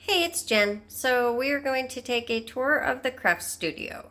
Hey, it's Jen. So we are going to take a tour of the craft studio.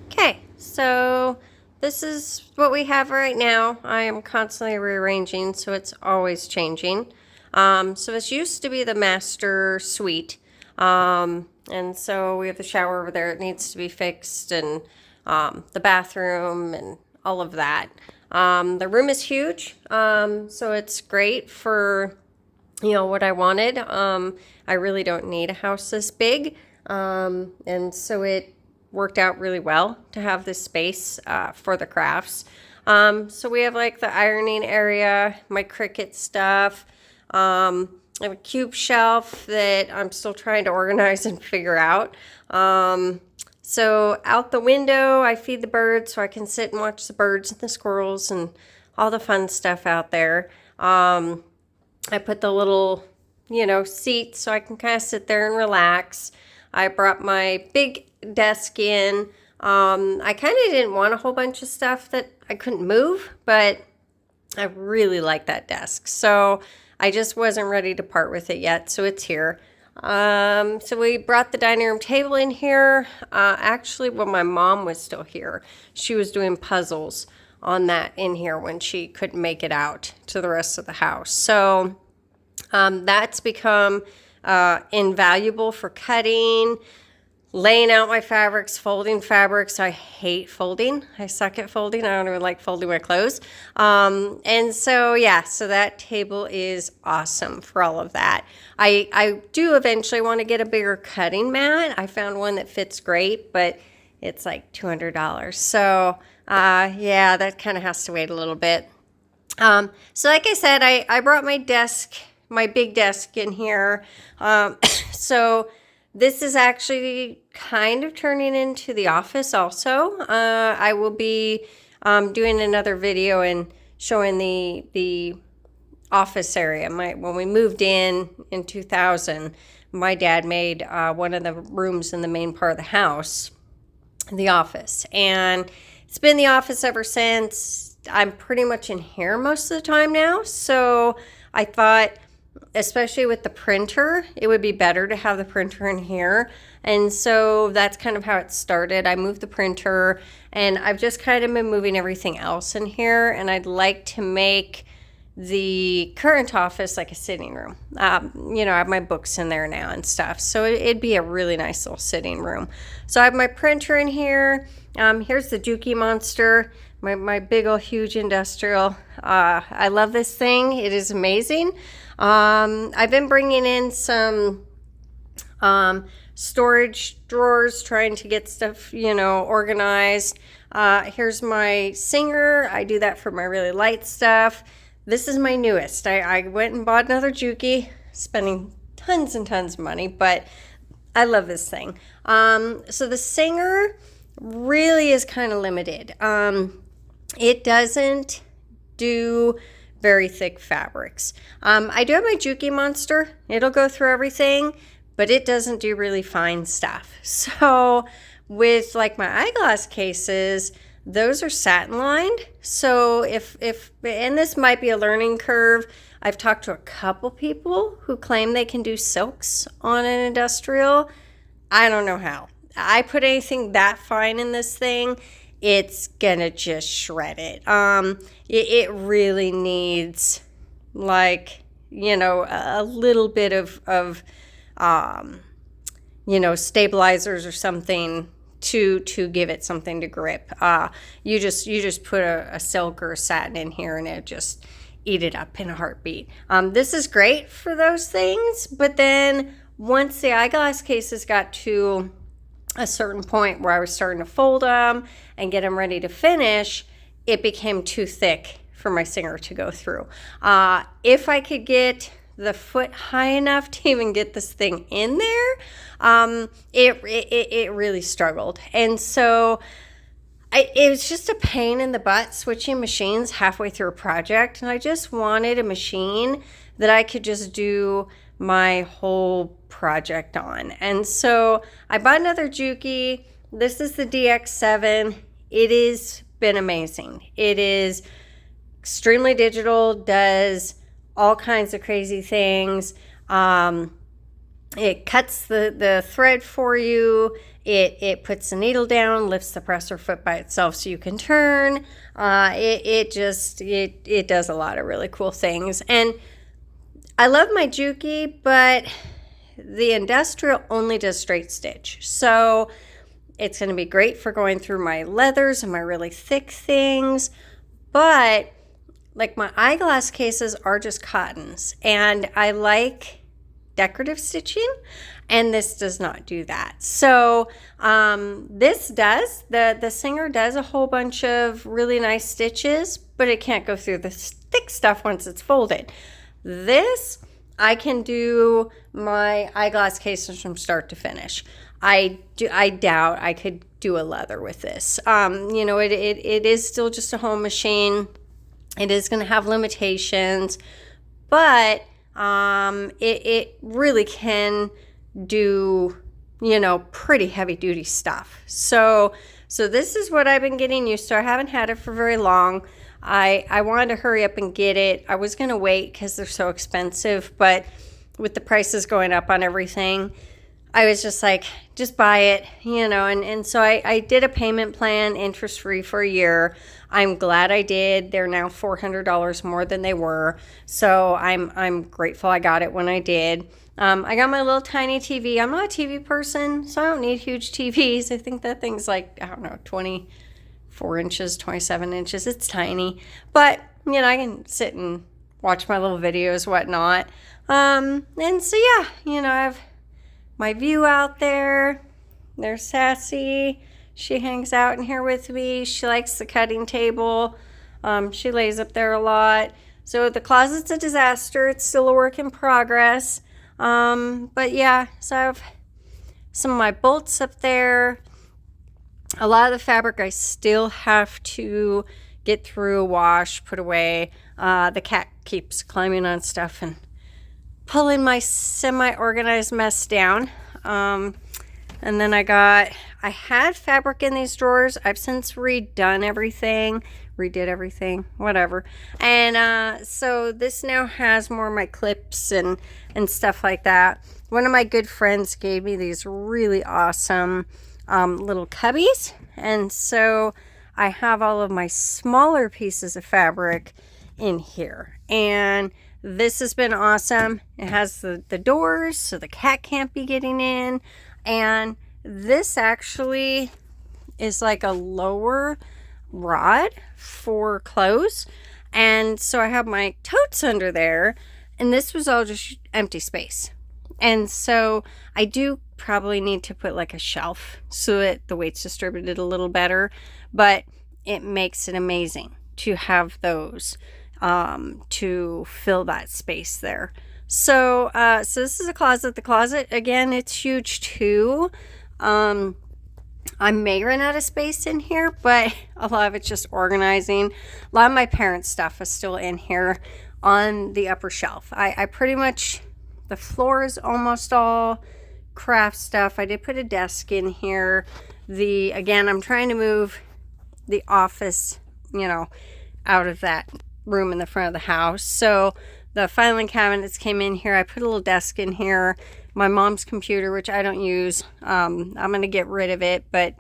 Okay, so this is what we have right now. I am constantly rearranging, so it's always changing. So this used to be the master suite. And so we have the shower over there. It needs to be fixed, and the bathroom and all of that. The room is huge, so it's great for what I wanted. I really don't need a house this big. And so it worked out really well to have this space for the crafts. So we have like the ironing area, my Cricut stuff. I have a cube shelf that I'm still trying to organize and figure out. So out the window, I feed the birds so I can sit and watch the birds and the squirrels and all the fun stuff out there. I put the little, seats so I can kind of sit there and relax. I brought my big desk in. I kind of didn't want a whole bunch of stuff that I couldn't move, but I really like that desk. So I just wasn't ready to part with it yet, so it's here. So we brought the dining room table in here. Actually, when my mom was still here, she was doing puzzles on that in here when she couldn't make it out to the rest of the house. So that's become invaluable for cutting, laying out my fabrics, folding fabrics. I hate folding. I suck at folding. I don't even like folding my clothes. And so, so that table is awesome for all of that. I do eventually want to get a bigger cutting mat. I found one that fits great, but it's like $200. So, that kind of has to wait a little bit. So like I said, I brought my desk, my big desk in here. So this is actually kind of turning into the office also. I will be doing another video and showing the office area. When we moved in 2000, my dad made one of the rooms in the main part of the house the office, and it's been the office ever since. I'm pretty much in here most of the time now, so I thought, especially with the printer, it would be better to have the printer in here. And so that's kind of how it started. I moved the printer, and I've just kind of been moving everything else in here, and I'd like to make the current office like a sitting room. I have my books in there now and stuff, so it'd be a really nice little sitting room. So I have my printer in here. Here's the Juki Monster, my big old huge industrial. I love this thing. It is amazing. I've been bringing in some storage drawers, trying to get stuff, organized. Here's my Singer. I do that for my really light stuff. This is my newest. I went and bought another Juki, spending tons and tons of money, but I love this thing. So the Singer really is kind of limited. It doesn't do very thick fabrics. I do have my Juki Monster. It'll go through everything, but it doesn't do really fine stuff. So with like my eyeglass cases, those are satin lined. So if and this might be a learning curve. I've talked to a couple people who claim they can do silks on an industrial. I don't know how. I put anything that fine in this thing, it's gonna just shred it. It really needs like, a little bit of stabilizers or something to give it something to grip. You just put a silk or a satin in here and it just eat it up in a heartbeat. This is great for those things, but then once the eyeglass cases got to a certain point where I was starting to fold them and get them ready to finish, it became too thick for my Singer to go through. If I could get the foot high enough to even get this thing in there, it really struggled. And so it was just a pain in the butt switching machines halfway through a project. And I just wanted a machine that I could just do my whole project on. And so I bought another Juki. This is the DX7. It has been amazing. It is extremely digital, does all kinds of crazy things. It cuts the thread for you. It puts the needle down, lifts the presser foot by itself so you can turn. It does a lot of really cool things. And I love my Juki, but the industrial only does straight stitch. So it's going to be great for going through my leathers and my really thick things. But like my eyeglass cases are just cottons, and I like decorative stitching, and this does not do that. So this does, the Singer does a whole bunch of really nice stitches, but it can't go through the thick stuff once it's folded. This, I can do my eyeglass cases from start to finish. I doubt I could do a leather with this. You know, it is still just a home machine. It is going to have limitations, but it really can do, you know, pretty heavy duty stuff. So this is what I've been getting used to. I haven't had it for very long. I wanted to hurry up and get it. I was going to wait because they're so expensive, but with the prices going up on everything, I was just like, just buy it, you know, and so I did a payment plan, interest-free for a year. I'm glad I did. They're now $400 more than they were, so I'm grateful I got it when I did. I got my little tiny TV. I'm not a TV person, so I don't need huge TVs. I think that thing's like, I don't know, 24 inches, 27 inches. It's tiny, but, you know, I can sit and watch my little videos, whatnot. And so, yeah, you know, I have my view out there. There's Sassy. She hangs out in here with me. She likes the cutting table. She lays up there a lot. So the closet's a disaster. It's still a work in progress. But yeah, so I have some of my bolts up there. A lot of the fabric I still have to get through, wash, put away. The cat keeps climbing on stuff and pulling my semi-organized mess down. And then I had fabric in these drawers. I've since redid everything, whatever. And so this now has more of my clips and stuff like that. One of my good friends gave me these really awesome little cubbies. And so I have all of my smaller pieces of fabric in here. And this has been awesome. It has the doors so the cat can't be getting in. And this actually is like a lower rod for clothes. And so I have my totes under there, and this was all just empty space. And so I do probably need to put like a shelf so that the weight's distributed a little better, but it makes it amazing to have those to fill that space there. So this is a closet. The closet, again, it's huge too. I may run out of space in here, but a lot of it's just organizing. A lot of my parents' stuff is still in here on the upper shelf. I pretty much, the floor is almost all craft stuff. I did put a desk in here. Again, I'm trying to move the office, you know, out of that room in the front of the house. So the filing cabinets came in here. I put a little desk in here. My mom's computer, which I don't use, I'm going to get rid of it. But,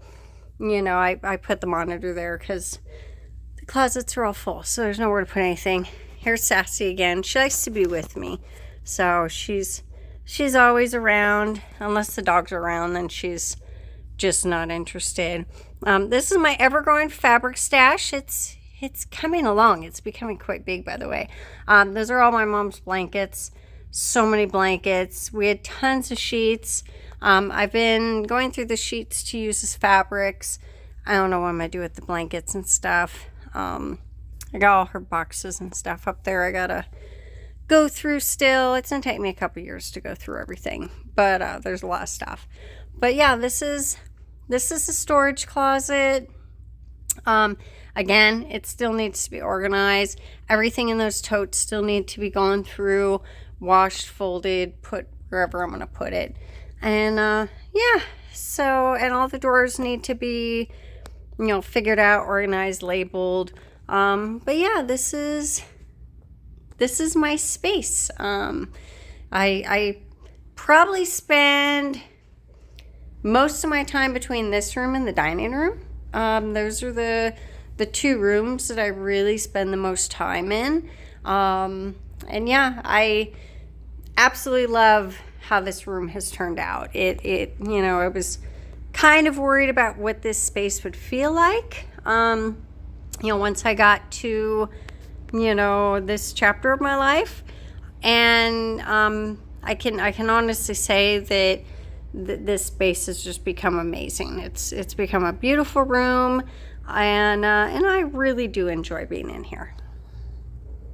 you know, I put the monitor there because the closets are all full. So there's nowhere to put anything. Here's Sassy again. She likes to be with me. So she's always around. Unless the dogs are around, then she's just not interested. This is my ever-growing fabric stash. It's coming along. It's becoming quite big, by the way. Those are all my mom's blankets. So many blankets. We had tons of sheets. I've been going through the sheets to use as fabrics. I don't know what I'm going to do with the blankets and stuff. I got all her boxes and stuff up there I got to go through still. It's going to take me a couple years to go through everything. But there's a lot of stuff. But yeah, this is a storage closet. Again, it still needs to be organized. Everything in those totes still need to be gone through, washed, folded, put wherever I'm going to put it. And yeah, so, and all the drawers need to be, you know, figured out, organized, labeled. But yeah, this is my space. I probably spend most of my time between this room and the dining room. Those are the two rooms that I really spend the most time in. And yeah, I absolutely love how this room has turned out. It you know, I was kind of worried about what this space would feel like. You know, once I got to, you know, this chapter of my life, and I can honestly say that this space has just become amazing. It's become a beautiful room, and I really do enjoy being in here.